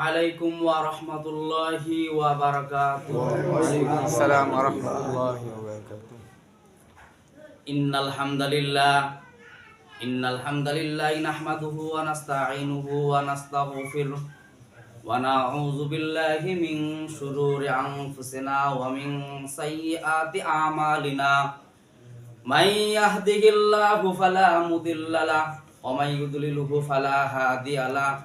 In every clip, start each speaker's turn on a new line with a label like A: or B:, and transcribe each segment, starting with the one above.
A: আলাইকুম ওয়া রাহমাতুল্লাহি ওয়া বারাকাতুহু।
B: ওয়ালাইকুম আসসালাম ওয়া রাহমাতুল্লাহি ওয়া বারাকাতুহু।
A: ইন্নাল হামদালিল্লাহি নাহমাদুহু ওয়া নাস্তাঈনুহু ওয়া নাস্তাগফিরুহ ওয়া নাউযু বিল্লাহি মিন শুরুরি আনফুসিনা ওয়া মিন সাইয়্যাতি আমালিনা। মান ইয়াহদিহিল্লাহু ফালা মুদিল্লা লাহু ওয়া মান ইউদ্লিলহু ফালা হাদিয়া লাহু।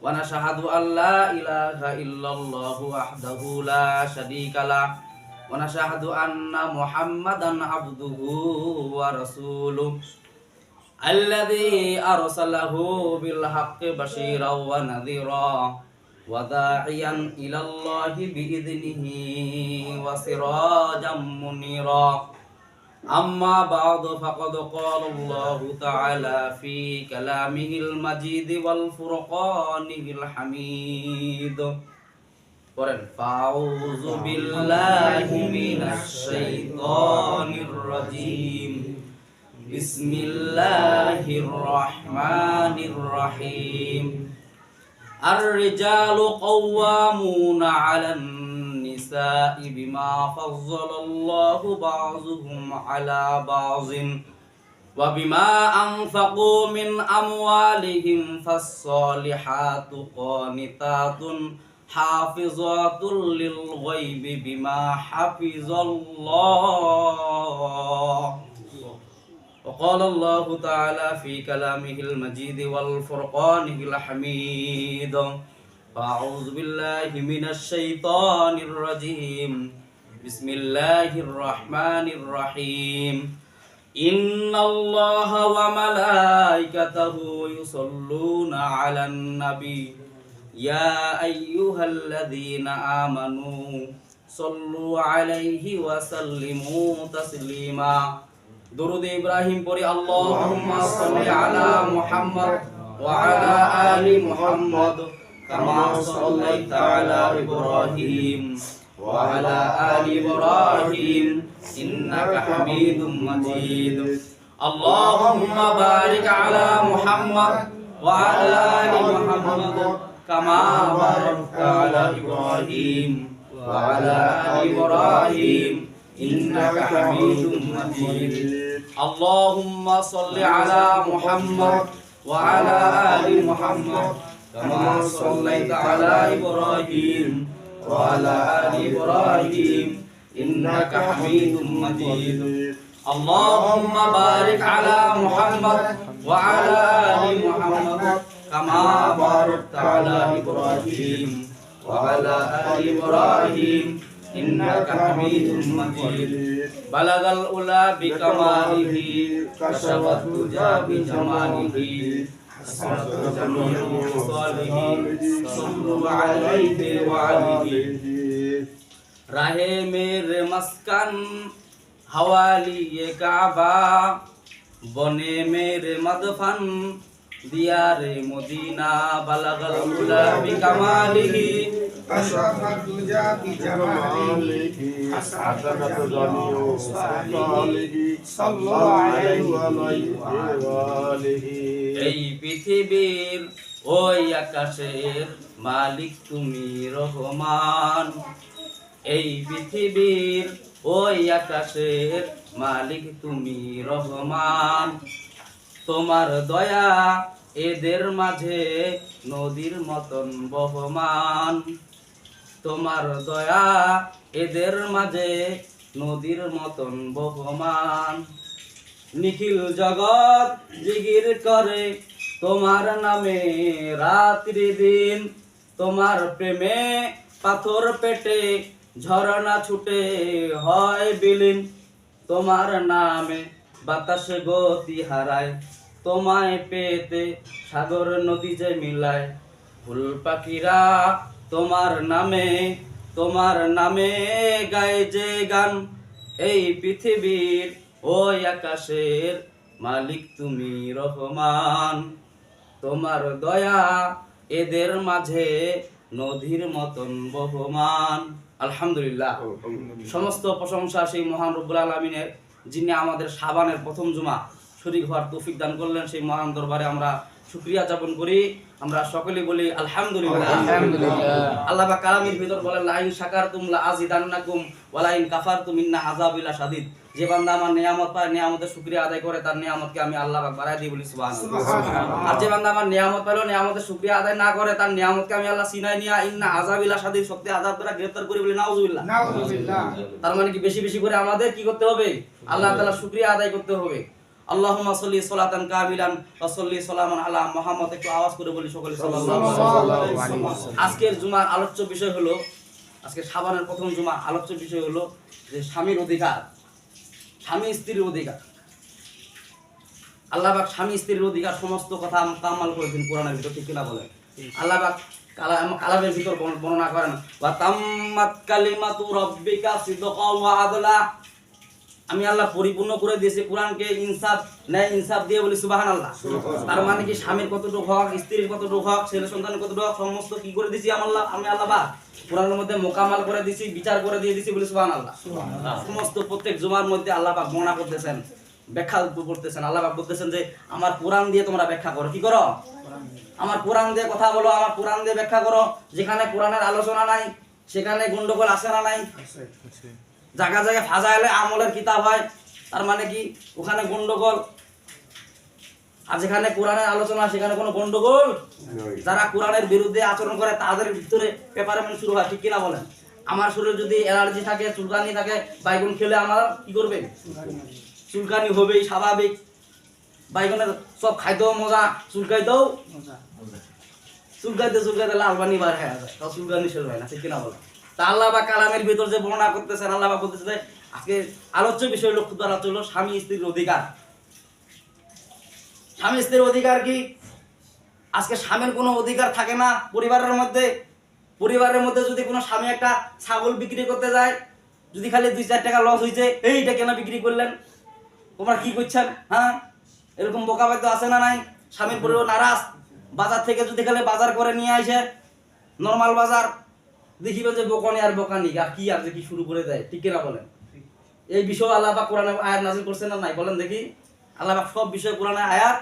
A: ওয়া নাশহাদু আল্লা ইলাহা ইল্লাল্লাহু ওয়াহদাহু লা শারীকা লাহু ওয়া নাশহাদু আন্না মুহাম্মাদান আবদুহু ওয়া রাসূলুহু আল্লাযী আরসালাহু বিল হাক্কি বাশীরাও ওয়া নাযীরা ওয়া দাঈয়ান ইলাল্লাহি বিইذনিহি ওয়া সিরাজাম মুনীরা। أما بعد فقد قال الله تعالى في كلامه المجيد والفرقانه الحميد. فأعوذ بالله من الشيطان الرجيم. بسم الله الرحمن الرحيم. الرجال قوامون على النساء بما فضل الله بعضهم على بعض وبما أنفقوا من أموالهم فالصالحات قانتات حافظات للغيب بما حفظ الله. وقال الله تعالى في كلامه المجيد والفرقانه الحميد. فأعوذ بالله من الشيطان الرجيم. بسم الله الرحمن الرحيم. إن الله وملائكته يصلون على النبي يا أيها الذين آمنوا صلوا عليه وسلموا تسليما. درود إبراهيم পড়ি اللهم صل على محمد وعلى آل محمد كما صليت على إبراهيم وعلى آل إبراهيم إنك حميد مجيد. اللهم بارك على محمد وعلى آل محمد كما باركت على إبراهيم وعلى آل إبراهيم إنك حميد مجيد. اللهم صل على محمد وعلى آل محمد كما صليت على إبراهيم وعلى آل إبراهيم إنك حميد مجيد. اللهم بارك على محمد وعلى آل محمد كما باركت على إبراهيم وعلى آل إبراهيم إنك حميد مجيد. بلغ الأولى بكماله كشف الدجى بجماله राहे मेरे मस्कन हवाली काबा बने मेरे मदफन दियारे मदीना बलगल उला बिकमालिही
C: अशरफत दुजा बिजमालिही असअदत जमीउ सालिही सल्लल्लाहु अलैहि वालिही।
A: এই পৃথিবীর ওই আকাশের মালিক তুমি রহমান। এই পৃথিবীর ওই আকাশের মালিক তুমি রহমান। তোমার দয়া এদের মাঝে নদীর মতন বহমান। তোমার দয়া এদের মাঝে নদীর মতন বহমান। নিখিল জগৎ জিগির করে তোমার নামে রাত্রি দিন। তোমার প্রেমে পাথর পেটে ঝরনা ছুটে হয় বিলীন। তোমার নামে বাতাসে গতি হারায় তোমায় পেতে সাগর নদী যে মিলায়। ফুল পাখিরা তোমার নামে গায় যে গান। এই পৃথিবীর ওই আকাশের মালিক তুমি রহমান। তোমার দয়া এদের মাঝে নদীর মতন বহমান। আলহামদুলিল্লাহ, সমস্ত প্রশংসা সেই মহান রব্বুল আলামিনের, যিনি আমাদের শাবানের প্রথম জুমা শরীক হওয়ার তৌফিক দান করলেন। সেই মহান দরবারে আমরা শুকরিয়া যাপন করি। আমরা সকলে বলি আলহামদুলিল্লাহ।
B: আলহামদুলিল্লাহ।
A: আল্লাহ পাক কালামের ভিতর বলেন লা ইন শাকারতুম লা আযিদান্নাকুম ওয়া লা ইন কাফারতুম ইন্না আযাবি লাশাদীদ। যে বান্দা আমার নিয়ামত পায়, নিয়ামতের শুকরিয়া আদায় করে, তার নিয়ামতকে আমি আল্লাহ পাক বাড়ায় দিই, বলি সুবহানাল্লাহ। আর যে বান্দা আমার নিয়ামত পেলো, নিয়ামতের শুকরিয়া আদায় না করে, তার নিয়ামতকে আমি আল্লাহ সিনাই নিয়া ইন্না আযাবি লাশাদীদ, সত্যি আযাব দ্বারা গ্রেফতার করি, বলি নাউযুবিল্লাহ। তার মানে কি বেশি বেশি করে আমাদের কি করতে হবে? আল্লাহ তাআলার শুকরিয়া আদায় করতে হবে। আল্লাহুম্মা সাল্লি সালাতান কামিলান ওয়া সাল্লি সালামান আলা মুহাম্মদ। একটু আওয়াজ করে বলি সকলে সাল্লাল্লাহু আলাইহি ওয়াসাল্লাম। আজকের জুমার আলোচ্য বিষয় হলো, আজকে শাবানের প্রথম জুমা, আলোচ্য বিষয় হলো যে স্বামীর অধিকার, স্বামী স্ত্রীর অধিকার। আল্লাহ পাক স্বামী স্ত্রীর অধিকার সমস্ত কথা কামাল করেছেন কোরআনের ভিতর, ঠিক কিনা বলেন? আল্লাহ পাক কালামের ভিতর বর্ণনা করেন ওয়া তাম্মাত কালিমাতু রাব্বিকা সিদকাও ওয়া আদলা। আমি আল্লাহ পরিপূর্ণ করে দিয়েছি কোরআনকে ইনসাফ, ন্যায় ইনসাফ দিয়ে, বলি সুবহানাল্লাহ। তার মানে কি স্বামীর কতটুকু হক, স্ত্রীর কতটুকু হক, ছেলে সন্তানের কতটুকু হক, সমস্ত কি করে দিয়েছি আমি আল্লাহ পাক কোরআনের মধ্যে মোকামাল করে দিয়েছি, বিচার করে দিয়ে দিয়েছি, বলি সুবহানাল্লাহ। সমস্ত প্রত্যেক জুমার মধ্যে আল্লাহ পাক বর্ণনা করতেছেন, ব্যাখ্যা করতেছেন। আল্লাহ পাক বলতেছেন যে আমার কোরআন দিয়ে তোমরা ব্যাখ্যা করো। কি করো? আমার কোরআন দিয়ে কথা বলো, আমার কোরআন দিয়ে ব্যাখ্যা করো। যেখানে কোরআনের আলোচনা নাই সেখানে গন্ডগোল আসে না নাই? জায়গা জায়গায় ফাজাইলে আমলের কিতাব হয়, তার মানে কি ওখানে গন্ডগোল। আর যেখানে কোরআনের আলোচনা সেখানে কোনো গন্ডগোল। যারা কোরআনের বিরুদ্ধে আচরণ করে তাদের ভিতরে পেপারমেন্ট শুরু হয়, ঠিক কিনা বলেন? আমার শরীরে যদি অ্যালার্জি থাকে, চুলকানি থাকে, বাইগুন খেলে আমার কি করবে? চুলকানি হবেই, স্বাভাবিক। বাইগুনের সব খাইতেও মজা, চুলকাইতেও চুলকাইতে লাল পানি বার হয়ে যায়, তাও চুলকানি শেষ হয় না, ঠিক কিনা বলেন? তা আল্লাহ বা কালামের ভিতর যে বর্ণনা করতেছেন, আল্লাহ বা বলতেছে যে আজকে আলোচ্য বিষয় হলো, ক্ষুদ্র আলোচ্য হলো স্বামী স্ত্রীর অধিকার। স্বামী স্ত্রীর অধিকার কি? আজকে স্বামীর কোনো অধিকার থাকে না পরিবারের মধ্যে। পরিবারের মধ্যে যদি কোনো স্বামী একটা ছাগল বিক্রি করতে যায়, যদি খালি 2-4 টাকা লস হয়েছে, এইটা কেন বিক্রি করলেন, তোমরা কি করছেন, হ্যাঁ? এরকম বোকাবাদ্য আছে না নাই? স্বামীর পরিবার নারাজ। বাজার থেকে যদি খালি বাজার করে নিয়ে আসে, নর্মাল বাজার, দেখিবেন যে বোকানি আর বোকানি আর কি আর যে কি শুরু করে দেয়, ঠিক কিনা বলেন? এই বিষয়ে আল্লাহ পাক কোরআনে আয়াত নাযিল করছেন না নাই? বলেন দেখি। আল্লাহ পাক সব বিষয়ে কোরআনে আয়াত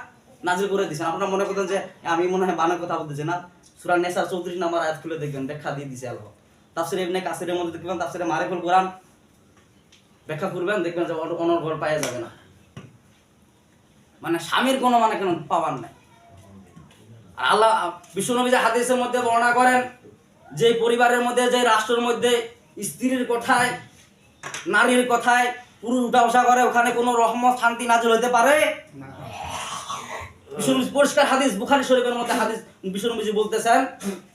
A: নাযিল করে দিয়েছেন। আপনারা মনে করতেন যে আমি মনে হয় বানার কথা বলতেছি না। সূরা নিসা 34 নম্বর আয়াত খুলে দেখবেন, ব্যাখ্যা দিয়ে দিয়েছে আল্লাহ। তাফসীরে ইবনে কাসিরের মধ্যে দেখবেন, তাফসীরে মারিফুল কোরআন ব্যাখ্যা করবেন, দেখবেন যে অনর্গল পাওয়া যাবে না। মানে স্বামীর কোনো মানে কেন পাওয়ার নাই। আর আল্লাহ বিশ্বনবী যে হাদিসের মধ্যে বর্ণনা করেন যে পরিবারের মধ্যে, যে রাষ্ট্রের মধ্যে স্ত্রীর কথায়, নারীর কথায় পুরুষ উঠা বসা করে, ওখানে কোনো রহমত শান্তি নাযিল হতে পারে না। বিশ্বনবী পরিষ্কার হাদিস, বুখারী শরীফের মধ্যে হাদিস, বিশ্বনবী বলতেছেন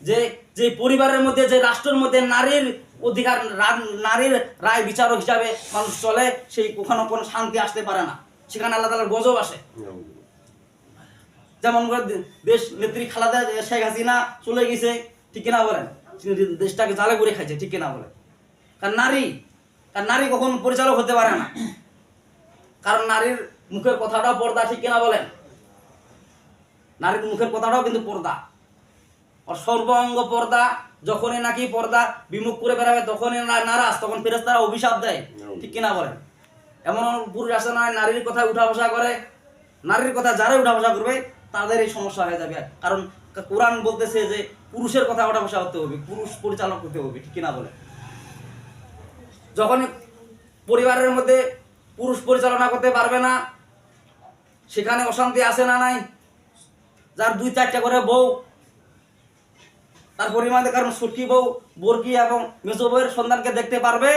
A: যে যে পরিবারের মধ্যে, যে রাষ্ট্রের মধ্যে নারীর অধিকার, নারীর রায় বিচারক হিসাবে মানুষ চলে, সেই ওখানে কোনো শান্তি আসতে পারে না, সেখানে আল্লাহ তাআলার গজব আসে। যেমন দেশ নেত্রী খালেদা শেখ হাসিনা চলে গেছে, ঠিক কিনা বলেন? দেশটাকে জালে করে খাইছে, ঠিক কিনা বলেন? কারণ নারী কখন পরিচালক হতে পারে না, কারণ নারীর মুখের কথাটাও পর্দা, ঠিক কিনা বলেন? নারীর মুখের কথাটাও কিন্তু পর্দা, আর সর্বাঙ্গ পর্দা। যখনই নাকি পর্দা বিমুখ করে বেড়াবে, তখনই নারাজ, তখন ফেরেশতারা অভিশাপ দেয়, ঠিক কিনা বলেন? এমন পুরুষ আছে না নারীর কথা উঠা বসা করে, নারীর কথা যারাই উঠা বসা করবে তাদের এই সমস্যা হয়ে যাবে। কারণ কোরআন বলতেছে যে পুরুষের কথা উঠা বসা হতে হবে, পুরুষ পরিচালক হতে হবে, ঠিক কিনা বলে? যখন পরিবারের মধ্যে পুরুষ পরিচালনা করতে পারবে না, সেখানে অশান্তি আসে না নাই? যার 2-4টা করে বউ, তার পরিমাণে, কারণ সখী বউ বরকি এবং মেজো বউয়ের সন্তানকে দেখতে পারবে।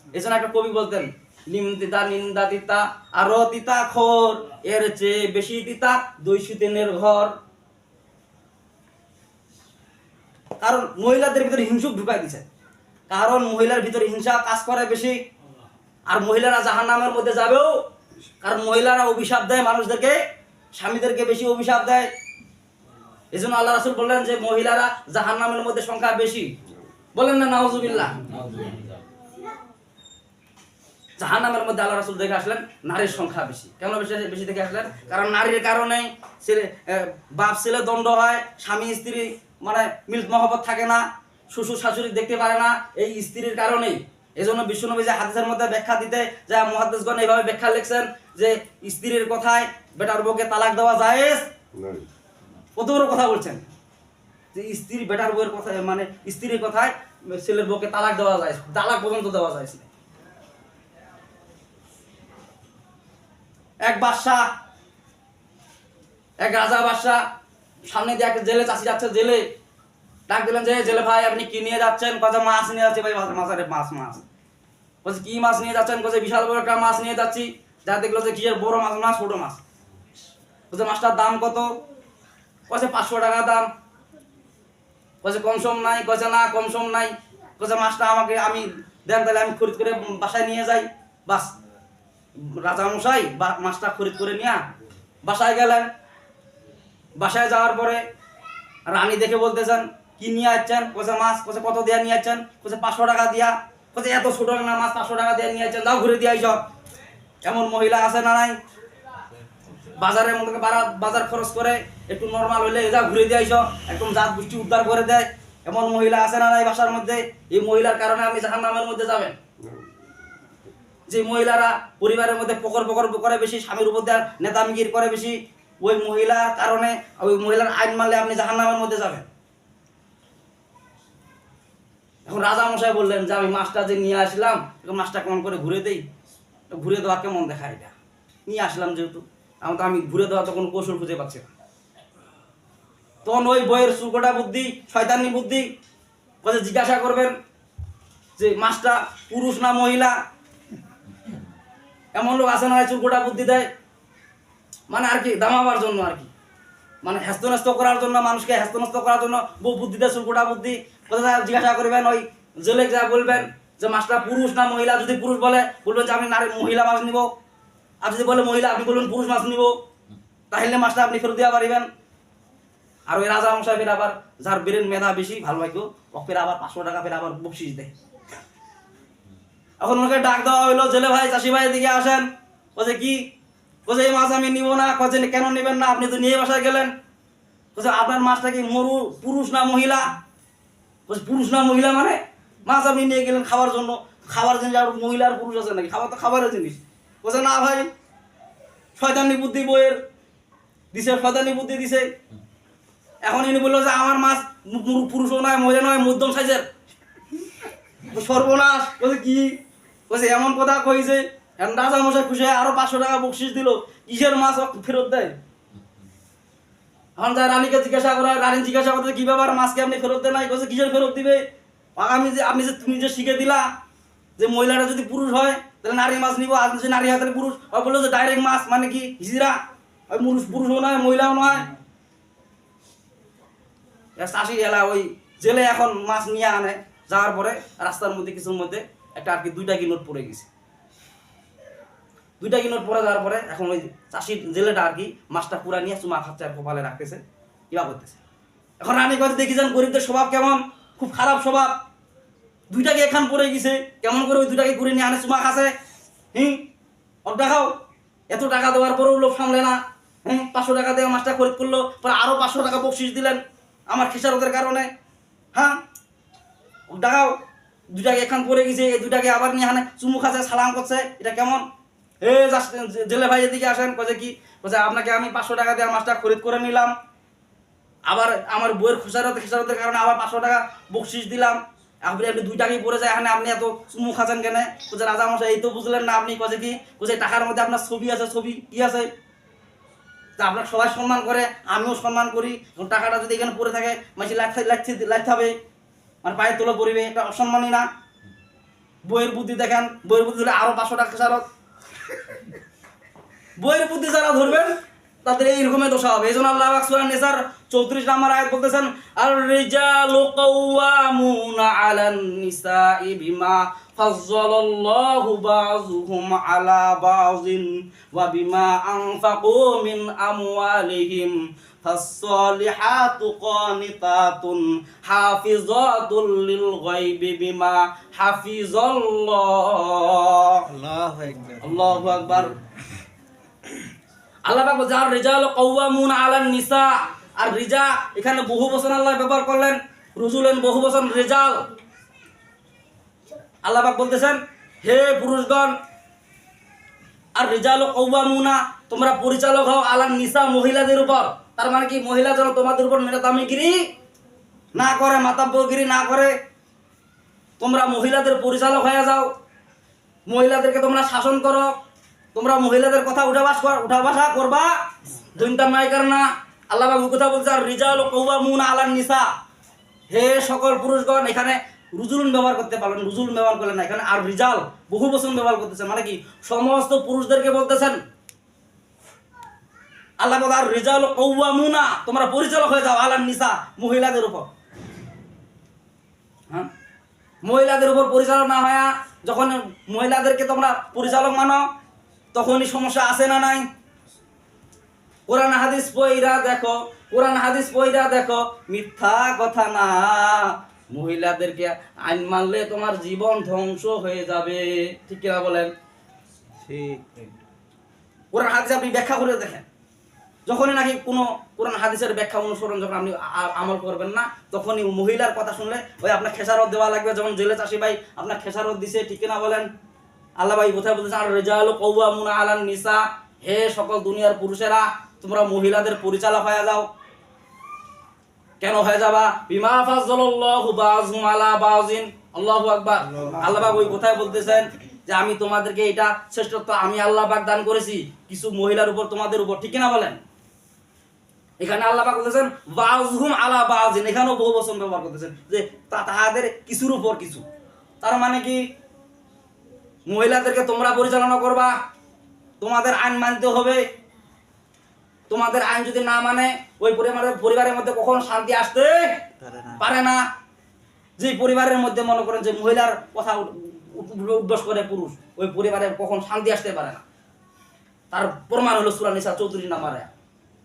A: এজন্য একটা কবি বলতেন, নিমদিতা নিন্দা দিতা আরো তিতা খোর, এর চেয়ে বেশি তিতা দৈশিতেনের ঘর। কারণ মহিলাদের ভিতরে হিংসুক ঢুকাই দিছে, কারণ মহিলার ভিতরে হিংসা কাজ করে বেশি, আর মহিলারা জাহান্নামের মধ্যে যাবেও, কারণ মহিলারা অভিশাপ দেয় মানুষদেরকে, স্বামীদেরকে বেশি অভিশাপ দেয়। এজন্য আল্লাহ রাসূল বললেন যে মহিলারা জাহান্নামের মধ্যে সংখ্যা বেশি, বলেন না নাউজুবিল্লাহ। জাহান্নামের মধ্যে আল্লাহ রাসূল দেখে আসলেন নারীর সংখ্যা বেশি। কেন বেশি দেখে আসলেন? কারণ নারীর কারণেই বাপ ছেলে দ্বন্দ্ব হয়, স্বামী স্ত্রী মানে মিল মহব্বত থাকে না, শ্বশুর শাশুড়ি দেখতে পারে না, এই স্ত্রীর কারণেই। এজন্য বিশ্বনবী যে হাদিসের মধ্যে ব্যাখ্যা দিতে যা মুহাদ্দিসগণ এইভাবে ব্যাখ্যা লিখছেন যে স্ত্রীর কথায় বেটার বউকে তালাক দেওয়া জায়েজ, কত বড় কথা বলছেন যে স্ত্রী বেটার বউয়ের কথা, মানে স্ত্রীর কথায় ছেলের বউকে তালাক দেওয়া যায়, তালাক পর্যন্ত দেওয়া যায়। এক বাদশাহ, এক রাজা বাদশাহ সামনে দিয়ে একটা জেলে চাষি যাচ্ছে, জেলে ডাক দিলেন যে জেলে ভাই আপনি কি নিয়ে যাচ্ছেন? কথা মাছ নিয়ে যাচ্ছি ভাই, মাছের মাছ। বলছে কি মাছ নিয়ে যাচ্ছেন? বলছে বিশাল বড় একটা মাছ নিয়ে যাচ্ছি। যা দেখলো যে কিসের বড় মাছ না ছোট মাছ। বলছে মাছটার দাম কত? বলছে 500 টাকা দাম। বলছে কম সম নাই? বলছে না কম সম নাই। বলছে মাছটা আমাকে আমি দেন, তাহলে আমি খরিদ করে বাসায় নিয়ে যাই। বাস রাজা মশাই মাছটা খরিদ করে নিয়ে বাসায় গেলেন। বাসায় যাওয়ার পরে রানী দেখে বলতেছেন কি নিয়ে আসছেন? বলছে মাছ। বলছে কত দিয়া নিয়ে আসছেন? বলছে 500 টাকা দিয়া। বলছে এত ছোট না মাছ 500 টাকা দিয়ে নিয়ে আসছেন, যাও ঘুরে দিয়ে আইস। এমন মহিলা আছে না নাই? বাজারের মধ্যে বাজার খরচ করে একটু নর্মাল হইলে যা ঘুরে দিয়ে আইস, একদম জাত গোষ্ঠী উদ্ধার করে দেয়। এমন মহিলা আছে না নাই বাসার মধ্যে? এই মহিলার কারণে আপনি জাহান্নামের মধ্যে যাবেন। যে মহিলারা পরিবারের মধ্যে পকর পকর করে বেশি, স্বামীর উপর দেওয়ার নেতামিগির করে বেশি, ওই মহিলার কারণে, ওই মহিলার আইন মানলে আপনি জাহান্নামের মধ্যে যাবেন। এখন রাজা মশাই বললেন যে আমি মাছটা যে নিয়ে আসলাম, মাছটা কেমন করে ঘুরে দেই, ঘুরে দেওয়া কেমন দেখা এটা নিয়ে আসলাম, যেহেতু আমি ঘুরে দেওয়া তো কোনো কৌশল খুঁজে পাচ্ছি না। তখন ওই বইয়ের চুলকোটা বুদ্ধি, শয়তানি বুদ্ধি, বলছে জিজ্ঞাসা করবেন যে মাছটা পুরুষ না মহিলা। এমন লোক আছে না চুলকোটা বুদ্ধি দেয়, মানে আর কি দামাবার জন্য, আর কি মানে হ্যাস্তনস্ত করার জন্য, মানুষকে হ্যাস্তনস্ত করার জন্য বউ বুদ্ধি দেয়, চুলকোটা বুদ্ধি। জিজ্ঞাসা করবেন ওই জেলে যা বলবেন যে মাছটা পুরুষ না মহিলা। যদি পুরুষ বলে বলবেন যে আমি নারী মহিলা মাছ নিব, আর যদি বলে মহিলা আপনি বলবেন পুরুষ মাছ নিব, তাহলে মাছটা আপনি ফেরত দেওয়া পারিবেন। আর ওই রাজা মশাই ফের আবার যার ব্রেন মেধা বেশি ভালো ভাগ্য, ও ফের আবার 500 টাকা ফের আবার বকশিস দেয়। এখন ওনাকে ডাক দেওয়া হইলো, জেলে ভাই চাষি ভাই দিকে আসেন। বলছে কি? বলছে এই মাছ আমি নিব না। বলছে কেন নেবেন না? আপনি তো নিয়ে বাসায় গেলেন। বলছে আপনার মাছটা কি মরু পুরুষ না মহিলা? বলছে পুরুষ না মহিলা মানে? মাছ আপনি নিয়ে গেলেন খাওয়ার জন্য, খাবার জিনিস আর মহিলা আর পুরুষ আছে নাকি? খাবার তো খাবারের জিনিস। বলছে না ভাই, শয়তানি বুদ্ধি বইয়ের দিছে, শয়তানি বুদ্ধি দিছে। এখন ইনি বললো যে আমার মাছ পুরুষও নয় মহিলা নয়, মধ্যম সাইজের। সর্বনাশ। বলছে কি? বলছে এমন কথা কইছে। এখন রাজা মশাই খুশি হয়ে আরো 500 টাকা বকশিস দিল। কিসের মাছ ফেরত দেয়? এখন যা রানীকে জিজ্ঞাসা করা, রানী জিজ্ঞাসা করতে কি ব্যাপার, মাছকে আপনি ফেরত দেন নাই? বলছে কিসের ফেরত দিবে? আপনি যে তুমি যে শিখে দিলা যে মহিলাটা যদি পুরুষ হয় তাহলে নারী মাছ নিব, আর যদি নারী হয় তাহলে পুরুষ। বললো যে ডাইরেক্ট মাছ মানে কি হিজিরা, ওই পুরুষও নয় মহিলাও নয়। চাষি এলা ওই জেলে এখন মাছ নিয়ে আনে, যাওয়ার পরে রাস্তার মধ্যে কিছুর মধ্যে একটা আর কি 2 টাকা নোট পড়ে গেছে। 2 টাকা নোট পড়ে যাওয়ার পরে এখন ওই চাষির জেলেটা আর কি মাছটা পুরা নিয়ে চুমা খাচ্ছে আর কপালে রাখতেছে, ইয়া করতেছে। এখন রানী কথা দেখি যান গরিবদের স্বভাব কেমন, খুব খারাপ স্বভাব। 2 টাকা এখান পড়ে গেছে, কেমন করে ওই 2 টাকা করে নিয়ে আনে চুমা খাচ্ছে। দেখাও, এত টাকা দেওয়ার পরেও লোক সামলে না। 500 টাকা দিয়ে মাছটা খরিদ করলো, পরে আরো 500 টাকা বকশিস দিলেন আমার খেসারতের কারণে। হ্যাঁ দেখাও, 2 টাকা এখান পড়ে গেছে, এই 2 টাকা আবার নিয়ে আনে চুমু খাচ্ছে, সালাম করছে, এটা কেমন? জেলে ভাই এদিকে আসেন। বলছে কি? বলছে আপনাকে আমি 500 টাকা দিয়ে মাছটা খরিদ করে নিলাম, আবার আমার বইয়ের খেসারতের কারণে আবার 500 টাকা বকশিস দিলাম, আপনি 2 টাকাই পড়ে যায়, এখানে আপনি এত চুমু খাচ্ছেন কেন? বলছে রাজা মশাই এই তো বুঝলেন না আপনি। বলছে কি? বলছে টাকার মধ্যে আপনার ছবি আছে, ছবি কি আছে? তা আপনার সবাই সম্মান করে, আমিও সম্মান করি। টাকাটা যদি এখানে পড়ে থাকে মাসি লাইতে হবে, মানে পায়ের তোলা পড়বে, একটা অসম্মানই না? বইয়ের বুদ্ধি দেখেন, বইয়ের বুদ্ধি ধরে আরো 500 টাকা খেসারত। বইয়ের বুদ্ধি যারা ধরবেন তাদের এইরকমের দশা হবে। এই জন্য আল্লাহ পাক সূরা নিসার 34 নম্বর আয়াত বলতেছেন, আর রিজালু কাওয়ামুনা আলান নিসাই বিমা ফাজ্জালাল্লাহু বাযুহুম আলা বাযিন ওয়া বিমা আনফাকু মিন আমওয়ালিহিম ফাসসালিহাতু কানিতাতুন হাফিজাতুল লিল গায়বি বিমা হাফিজাল্লাহ। আল্লাহু আকবার। আল্লাহ পাক বলছেন আর রিজাল কাওয়ামুন আলান নিসা। আর রিজা এখানে বহু বচন আল্লাহ ব্যবহার করলেন, রুজুলেন বহু বচন রিজাল। আল্লাহ পাক বলতেছেন হে পুরুষগণ, আর রিজাল কাওয়ামুনা তোমরা পরিচালক হও আলান নিসা মহিলাদের উপর। তার মানে কি মহিলা যেন তোমাদের উপর নেতামিগিরি না করে, মাতাব্বরগিরি না করে, তোমরা মহিলাদের পরিচালক হয়ে যাও, মহিলাদেরকে তোমরা শাসন করো, তোমরা মহিলাদের কথা উঠা ভাষা করবা, দুইটার নাই কার না। আল্লাহ বাবু কথা বলছে আর রিজাল কাওয়ামুনা আলান নিসা, হে সকল পুরুষগণ। এখানে রুজুলুন ব্যবহার করতে পারলেন, রুজুলুন ব্যবহার করলেন না, এখানে আর রিজাল বহু বচন ব্যবহার করতেছেন, মানে কি সমস্ত পুরুষদেরকে বলতেছেন। আল্লাহ বলে আর রিজাল কাওয়ামুনা, তোমরা পরিচালক হয়ে যাও আলান নিসা, মহিলাদের উপর। হ্যাঁ, মহিলাদের উপর পরিচালক না হয়ে যখন মহিলাদেরকে তোমরা পরিচালক মানো তখনই সমস্যা আসে না নাই? কোরআন হাদিস পইরা দেখো, কোরআন হাদিস পইরা দেখো, মিথ্যা কথা না। মহিলাদেরকে আইন মানলে তোমার জীবন ধ্বংস হয়ে যাবে, ঠিক কিনা বলেন?
B: ঠিক।
A: কোরআন হাদিস আপনি ব্যাখ্যা করে দেখেন, যখনই নাকি কোনো কোরআন হাদিসের ব্যাখ্যা অনুসরণ যখন আপনি আমল করবেন না, তখনই মহিলার কথা শুনলে ওই আপনার খেসারত দেওয়া লাগবে। যেমন জেলে চাষি ভাই আপনার খেসারত দিছে, ঠিক না বলেন? আল্লাহ ভাই কোথায় বলতেছেন আর রিজালু কাওয়ামুনা আলান নিসা, হে সকল দুনিয়ার পুরুষেরা তোমরা মহিলাদের পরিচালক হয়ে যাও। কেন হয়ে যাবা? বিমা ফাজ্জালাল্লাহু বাযুহুম আলা বাযিন, আল্লাহু আকবার। আল্লাহ পাক ওই কোথায় বলতেছেন যে আমি তোমাদেরকে এটা শ্রেষ্ঠত্ব আমি আল্লাহ পাক দান করেছি কিছু মহিলার উপর, তোমাদের উপর, ঠিক না বলেন? এখানে আল্লাহ পাক বলতেছেন বাযুহুম আলা বাযিন, এখানেও বহু বচন ব্যবহার করতেছেন যে তাদের কিছুর উপর কিছু। তার মানে কি মহিলাদেরকে তোমরা পরিচালনা করবা, তোমাদের আইন মানতে হবে। তোমাদের আইন যদি না মানে ওই পরিবারের মধ্যে কখনো শান্তি আসতে পারে না। যে পরিবারের মধ্যে মনে করেন যে মহিলার কথা উদ্বাস করে পুরুষ, ওই পরিবারে কখন শান্তি আসতে পারে না। তার প্রমাণ হলো সূরা নিসা 34 নম্বরে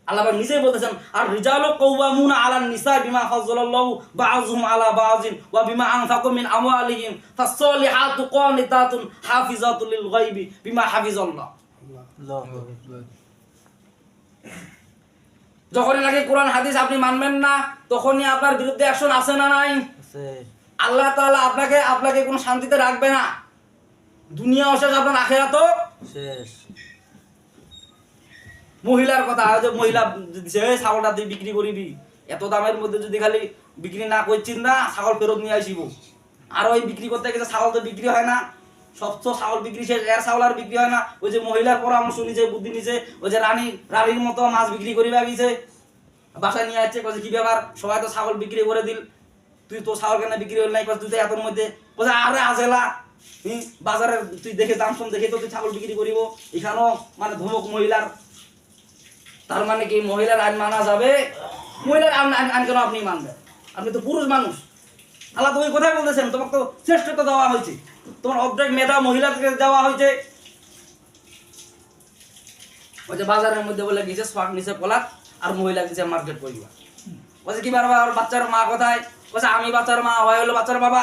A: আল্লাহ নিজেই বলতেছেন আর রিজালু কাওয়ামুনা আলান নিসা বিমা ফাজ্জালাল্লাহু বাযুহুম আলা বাযিন ওয়া বিমা আনফাকু মিন আমওয়ালিহিম ফাসসালিহাতু কানিতাতুন হাফিজাতুল লিল গায়বি বিমা হাফিজাল্লাহ। যখনই নাকি কোরআন হাদিস আপনি মানবেন না তখনই আপনার বিরুদ্ধে অ্যাকশন আছে না নাই? আল্লাহ তাআলা আপনাকে কোনো শান্তিতে রাখবে না, দুনিয়াও শেষ, আপনার আখিরাতও শেষ। মহিলার কথা, যে মহিলা যে ছাগলটা তুই বিক্রি করিবি এত দামের মধ্যে, যদি খালি বিক্রি না করছিস না ছাগল ফেরত নিয়ে আসিব। আর ওই বিক্রি করতে গেছে ছাগল তো বিক্রি হয় না, সব তো ছাগল বিক্রি শেষ, এর ছাগল আর বিক্রি হয় না। ওই যে মহিলার পরামর্শ নিছে, বুদ্ধি নিছে, ওই যে রানীর মতো মাছ বিক্রি করিবা গেছে, বাসায় নিয়ে আসছে, কি ব্যাপার সবাই তো ছাগল বিক্রি করে দিল, তুই তো ছাগল কেন বিক্রি হল নাই? তুই তো এতর মধ্যে আরে আজেলা বাজারে তুই দেখে দাম শুন দেখে তো তুই ছাগল বিক্রি করিব। এখানেও মানে ধমক মহিলার। তার মানে কি মহিলার আইন মানা যাবে? মহিলার আইন কেন আপনি মানবেন? আপনি তো পুরুষ মানুষ। আল্লাহ তো ওই কথাই বলতেছেন তোমাকে তো শ্রেষ্ঠত্ব দেওয়া হয়েছে, তোমার অর্ধেক মেধা মহিলাকে দেওয়া হয়েছে। ওই যে বাজারের মধ্যে বলে গেছে স্পার্ক নিচে পলাক আর মহিলা দিছে মার্কেট করিবা। বলছে কি বারবার বাচ্চার মা কোথায়? বলছে আমি বাচ্চার মা, ওই হলো বাচ্চার বাবা।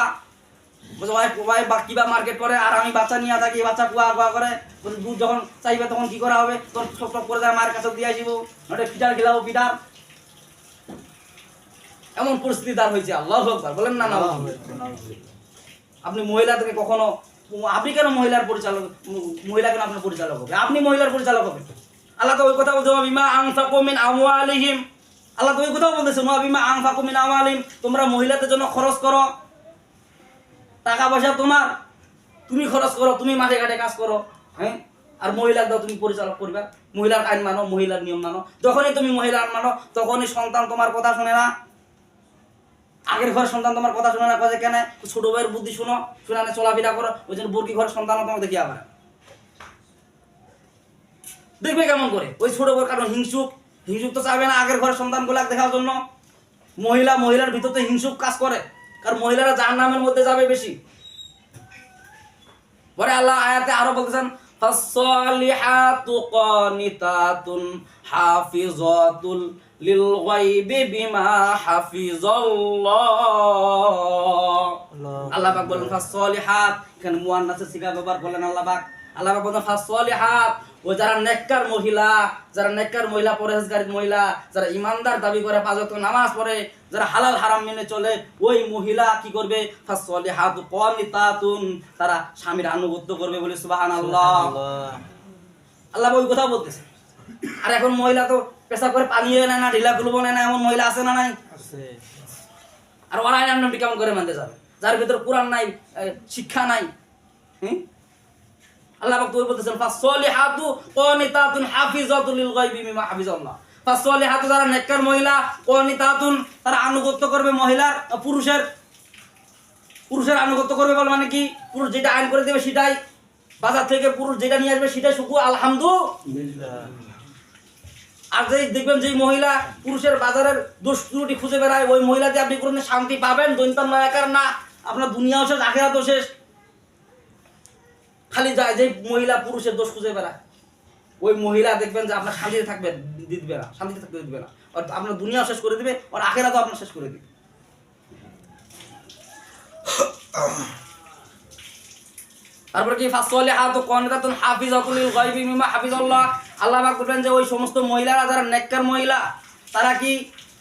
A: বলছে ওই কিবা মার্কেট করে আর আমি বাচ্চা নিয়ে থাকি, বাচ্চা কুয়া কুয়া করে। বলছে দুধ যখন চাইবে তখন কি করা হবে? তোর সব সব করে যায় মায়ের কাছে দিয়ে আসিব, ওটা পিটার খেলাবো পিটার। এমন পরিস্থিতি তার হয়েছে। আল্লাহু আকবার বলেন না? না আপনি মহিলাদেরকে কখনো, আপনি কেন মহিলার পরিচালক, মহিলা কেন আপনার পরিচালক হবে? আপনি মহিলার পরিচালক হবে। আল্লাহ তো ওই কথা বলছে বিমা আনফাকু মিন আমওয়ালিহিম, আল্লাহ তো ওই কথা বলতেছে বিমা আনফাকু মিন আমওয়ালিহিম, তোমরা মহিলাদের জন্য খরচ করো, টাকা পয়সা তোমার, তুমি খরচ করো, তুমি মাঠে ঘাটে কাজ করো। হ্যাঁ, আর মহিলার দাও তুমি পরিচালক করবে, মহিলার আইন মানো, মহিলার নিয়ম মানো। যখনই তুমি মহিলার মানো তখনই সন্তান তোমার কথা শুনে না। আগের ঘরের সন্তান তোমার কথা শুনে না, কাজে কেন? ছোট ভাইয়ের বুদ্ধি শুনো, শুনানে চলাফেরা করো, ওই জন্য বর্গি ঘরের সন্তানও তোমাকে দেখিয়ে আবার দেখবে কেমন করে। ওই ছোট বউর কারণ হিংসুক তো চাবে না আগের ঘরের সন্তানগুলো দেখার জন্য। মহিলার ভিতর তো হিংসুক কাজ করে, কারণ মহিলারা জাহান্নামের মধ্যে যাবে বেশি। পরে আল্লাহ আয়াতে আরো বলতেছেন ফাসসালিহাতু কানিতাতুন হাফিজাতুল লিল গায়বি বিমা হাফিজাল্লাহ। আল্লাহ পাক বলেন ফাসসালিহাত, এখানে মুয়ান্নাসের সিগা ব্যবহার করলেন আল্লাহ পাক। আল্লাহ পাক বলেন ফাসসালিহাত, ও যারা নেককার মহিলা, পরহেজগারী মহিলা, যারা ইমানদার দাবি করে, পাঁচ ওয়াক্ত নামাজ পড়ে, যারা হালাল হারাম মেনে চলে, ওই মহিলা কি করবে? ফাসসালিহাতু কানিতাতুন, তারা স্বামীর আনুগত্য করবে বলে সুবহানাল্লাহ। আল্লাহ ওই কথা বলতেছে। আর এখন মহিলা তো পেশাব করে পানিও নেয় না, ঢিলা খুলবো নেয় না, এমন মহিলা আছে না নাই? আর ওরা নামটি কেমন করে মানতে যাবে যার ভিতরে কোরআন নাই, শিক্ষা নাই? আল্লাহ পাক তো বলতেছেন ফাসলিহাতু কানিতাতুন হাফিজাতুল লিল গায়বি মিমা হাফিজাল্লাহ। ফাসলিহাতু যারা নেককার মহিলা, কানিতাতুন তারা আনুগত্য করবে মহিলার, পুরুষের আনুগত্য করবে বল মানে কি? পুরুষ যেটা আইন করে দেবে সেটাই, বাজার থেকে পুরুষ যেটা নিয়ে আসবে সেটাই শুকু আলহামদুলিল্লাহ। আর যেই দেখবেন যেই মহিলা পুরুষের বাজারের দোষ ত্রুটি খুঁজে বেড়ায়, ওই মহিলাতে আপনি কোনোদিন শান্তি পাবেন? দৈন্তান নয়াকার না, আপনার দুনিয়াও শেষ আখিরাতও শেষ। খালি যায় যে মহিলা পুরুষের দোষ খুঁজে বেড়ায়, ওই মহিলা দেখবেন যে আপনার শান্তিতে থাকবে দিবে না, শান্তিতে থাকতে দিবে না, আর আপনার দুনিয়াও শেষ করে দিবে, আর আখিরাতও আপনার শেষ করে দিবে। তারপর কি ফাসলিহাতু কানিতাতুন হাফিজাতুল লিল গায়বি মিমা হাফিজাল্লাহ। আল্লাহ পাক বলেন যে ওই সমস্ত মহিলারা যারা নেককার মহিলা, তারা কি?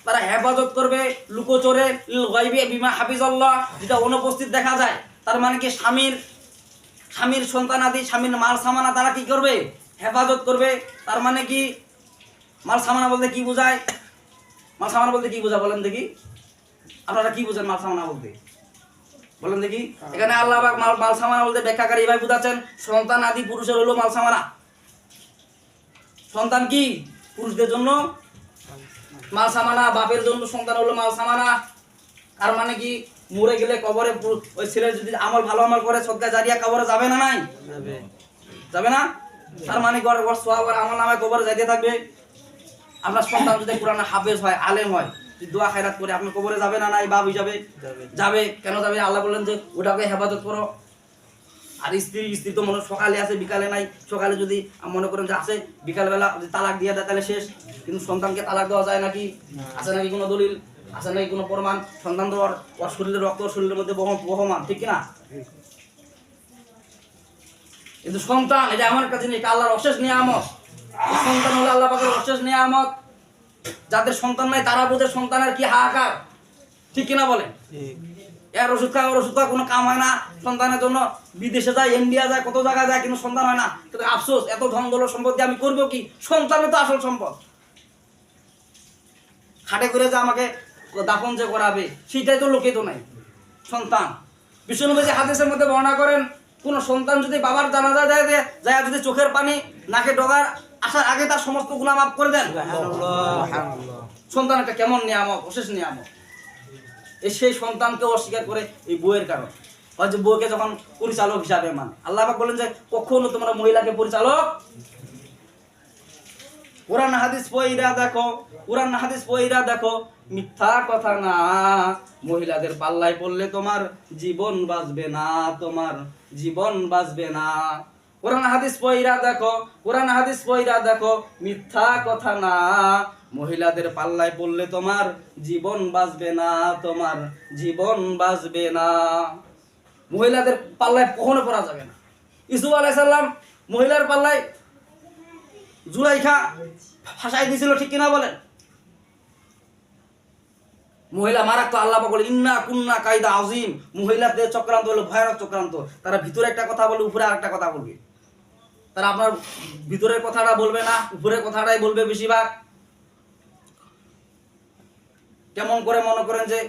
A: তারা হেফাজত করবে লুকোচোরে লিল গায়বি বিমা হাফিজাল্লাহ, যেটা অনুপস্থিত দেখা যায়। তার মানে কি স্বামীর সন্তানাদি, স্বামীর মাল সামানা তারা কি করবে? হেফাজত করবে। তার মানে কি? মাল সামানা বলতে কি বোঝায়? মাল সামানা বলতে কি বোঝায় বলেন দেখি? আপনারা কি বোঝেন মাল সামানা বলতে? বলেন দেখি। এখানে আল্লাহ পাক মাল সামানা বলতে ব্যাখ্যাকারী এইভাবে বুঝাচ্ছেন, সন্তান আদি পুরুষের হলো মাল সামানা। সন্তান কি? পুরুষদের জন্য মাল সামানা, বাপের জন্য সন্তান হলো মাল সামানা। তার মানে কি? মরে গেলে কবরে ওই ছেলে যদি আমল ভালো আমল করে সদকা জারিয়া কবরে যাবে না? নাই যাবে না? তার মানে ওর সওয়াব আর আমল নামায় কবরে যাইতে থাকবে। আপনার সন্তান যদি কোরআনে হাফেজ হয়, আলেম হয়, দোয়া খায়রাত করে আপনার কবরে যাবে না? নাই বাপ হিসাবে যাবে। কেন যাবে? আল্লাহ বললেন যে ওটাকে হেফাজত করো। আর স্ত্রী তো মনে সকালে আছে বিকালে নাই। সকালে যদি মনে করেন যে আছে, বিকালবেলা যদি তালাক দিয়ে দেয় তাহলে শেষ। কিন্তু সন্তানকে তালাক দেওয়া যায় নাকি? আছে নাকি কোনো দলিল? আছে নাকি কোনো প্রমাণ? সন্তান তো ওর শরীরের রক্ত শরীরের মধ্যে বহমান, ঠিক কিনা? কিন্তু সন্তান এটা এমন একটা জিনিস, আল্লাহর অশেষ নিয়ামত। সন্তান হলো আল্লাহ পাকের অশেষ নিয়ামত। যাদের সন্তান নাই তারা বোঝে সন্তানের কি হাহাকার, ঠিক কিনা বলে? এর ওষুধ খা কোনো কাম হয় না সন্তানের জন্য। বিদেশে যায়, ইন্ডিয়া যায়, কত জায়গায় যায়, কিন্তু সন্তান হয় না। কিন্তু আফসোস, এত ধন দৌলত সম্পদ দিয়ে আমি করবো কি? সন্তানই তো আসল সম্পদ। খাটে করে যে আমাকে দাফন যে করাবে সেটাই তো লোকে তো নাই, সন্তান। বিশ্বনবী যে হাদিসের মধ্যে বর্ণনা করেন, কোন সন্তান যদি বাবার জানাজা যায় যদি চোখের পানি নাকে ডগার আসার আগে তার সমস্ত গুনাহ মাফ করে দেন। সন্তান একটা কেমন নিয়ামত, অশেষ নিয়ামত। সেই সন্তানকে অস্বীকার করে এই বইয়ের কারণ হয় যে বউকে যখন পরিচালক হিসাবে মানে, আল্লাহ পাক বলেন যে কখনো তোমরা মহিলাকে পরিচালক। কোরআন হাদিস পয়রা দেখো, মিথ্যা কথা না। মহিলাদের পাল্লায় পড়লে তোমার জীবন বাঁচবে না, তোমার জীবন বাঁচবে না। কোরআন হাদিস পয়রা দেখো, মিথ্যা কথা না। মহিলাদের পাল্লায় পড়লে তোমার জীবন বাঁচবে না, তোমার জীবন বাঁচবে না। মহিলাদের পাল্লায় কখনো পড়া যাবে না। ইউসুফ আলাইহিস সালাম মহিলার পাল্লায় জুলাইখা ফাঁসাই দিয়েছিল, ঠিক কিনা বলেন? মহিলা মারাত্মক। আল্লাহ পাক বলে ইন্না কুন্না কায়দা আযীম। মহিলাদের চক্রান্ত হলো ভয়ানক চক্রান্ত। তারা ভিতরে একটা কথা বলে, উপরে আরেকটা কথা বলবে। তারা আপনার ভিতরের কথাটা বলবে না, উপরের কথাটাই বলবে বেশিরভাগ। কেমন করে মনে করেন যে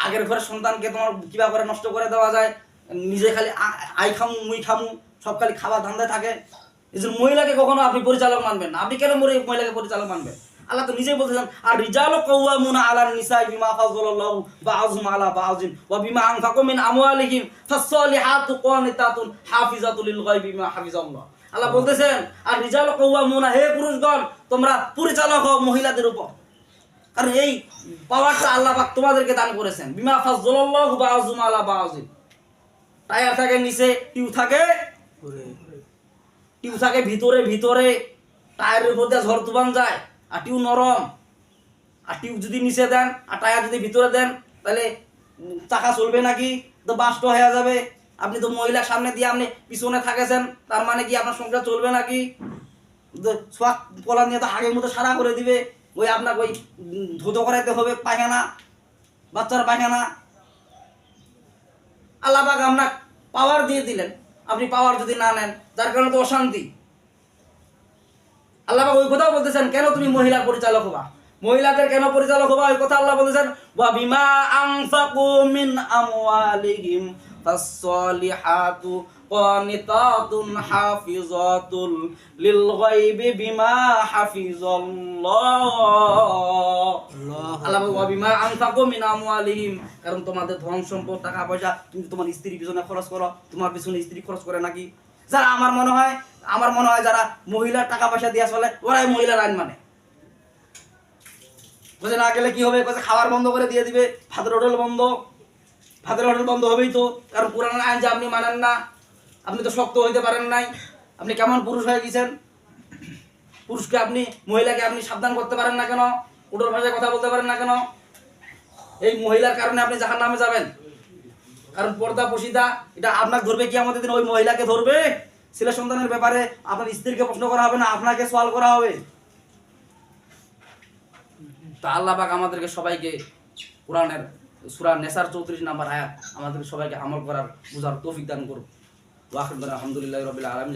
A: আগের ঘরের সন্তানকে তোমার কিভাবে করে নষ্ট করে দেওয়া যায়, নিজে খালি আই খামু মুই খামু, সব খালি খাবার ধান্দায় থাকে। এই জন্য মহিলাকে কখনো আপনি পরিচালক মানবেন না। আপনি কেন মহিলাকে পরিচালক মানবেন? আল্লাহ তো নিজেই বলতেছেন, আর রিজালু কাওয়ামুনা আলান নিসাই বিমা ফাযালাল্লাহু বা'যুহুম আলা বা'যিন ওয়া বিমা আনফাকু মিন আমওয়ালিহিম ফাসসালিহাতু কানিতাতুন হাফিজাতুল লিল গায়বি বিমা হাফিজাল্লাহ। আল্লাহ বলতেছেন, আর রিজালু কাওয়ামুনা, হে পুরুষগণ তোমরা পরিচালক হও মহিলাদের উপর। কারণ এই পাওয়ারটা আল্লাহ পাক তোমাদেরকে দান করেছেন। বিমা ফাযালাল্লাহু বা'যুহুম আলা বা'যিন। টায়ার থাকে নিচে, টিউ থাকে ভিতরে। টায়ারের উপর দিয়ে ঝড় তুফান যায়, আর টিউ নরম। আর টিউ যদি নিচে দেন আর টায়ার যদি ভিতরে দেন তাহলে চাকা চলবে নাকি? তো বাস্ট হয়ে যাবে। আপনি তো মহিলার সামনে দিয়ে আপনি পিছনে থাকেছেন, তার মানে কি আপনার সংসার চলবে নাকি? সোয়াক কলা নিয়ে তো আগের মতো সারা করে দিবে। ওই আপনার ওই ধুতো করাইতে হবে পায়খানা, বাচ্চার পায়খানা। আল্লাহ পাক আপনার পাওয়ার দিয়ে দিলেন, আপনি পাওয়ার যদি না নেন, যার কারণে তো অশান্তি। আল্লাহ পাক ওই কথাও বলতেছেন, কেন তুমি মহিলার পরিচালক হবা, মহিলাদের কেন পরিচালক হবা, ওই কথা আল্লাহ বলতেছেন, ওয়া বিমা আনফাকু মিন আমওয়ালিহিম ফাসসালিহাতু قانتات حافظات للغيب بما حفظ الله আল্লাহ ওয়া বিমা আনফাকু মিন আমওয়ালিহিম, কারণ তোমাদের ধন সম্পদ টাকা পয়সা তুমি তোমার স্ত্রীর পিছনে খরচ করো, তোমার পিছনে স্ত্রী খরচ করে নাকি? যারা আমার মনে হয় যারা মহিলার টাকা পয়সা দিয়ে চলে ওরাই মহিলার আইন মানে। বুঝে না গেলে কি হবে, খাবার বন্ধ করে দিয়ে দিবে, ভাতের হোটেল বন্ধ হবেই তো, কারণ পুরানো আইন যে আপনি মানেন না, আপনি তো শক্ত হইতে পারেন নাই, আপনি কেমন পুরুষ হয়ে গেছেন? পুরুষকে আপনি, মহিলাকে আপনি সাবধান করতে পারেন না কেন? উটোর ভাষায় কথা বলতে পারেন না কেন? এই মহিলার কারণে আপনি জাহান্নামে যাবেন। কারণ পর্দা পশিদা এটা আপনাকে ধরবে কিয়ামতের দিন, ওই মহিলাকে ধরবে। ছেলে সন্তানের ব্যাপারে আপনার স্ত্রীকে প্রশ্ন করা হবে না, আপনাকে সওয়াল করা হবে। তা আল্লাহ পাক আমাদেরকে সবাইকে কোরআনের সূরা নেসার 34 নম্বর আয়াত আমাদের সবাইকে আমল করার বুঝার তৌফিক দান করুন। ওয়া আখিরু দাওয়ানা আলহামদুলিল্লাহি রাব্বিল আলামিন।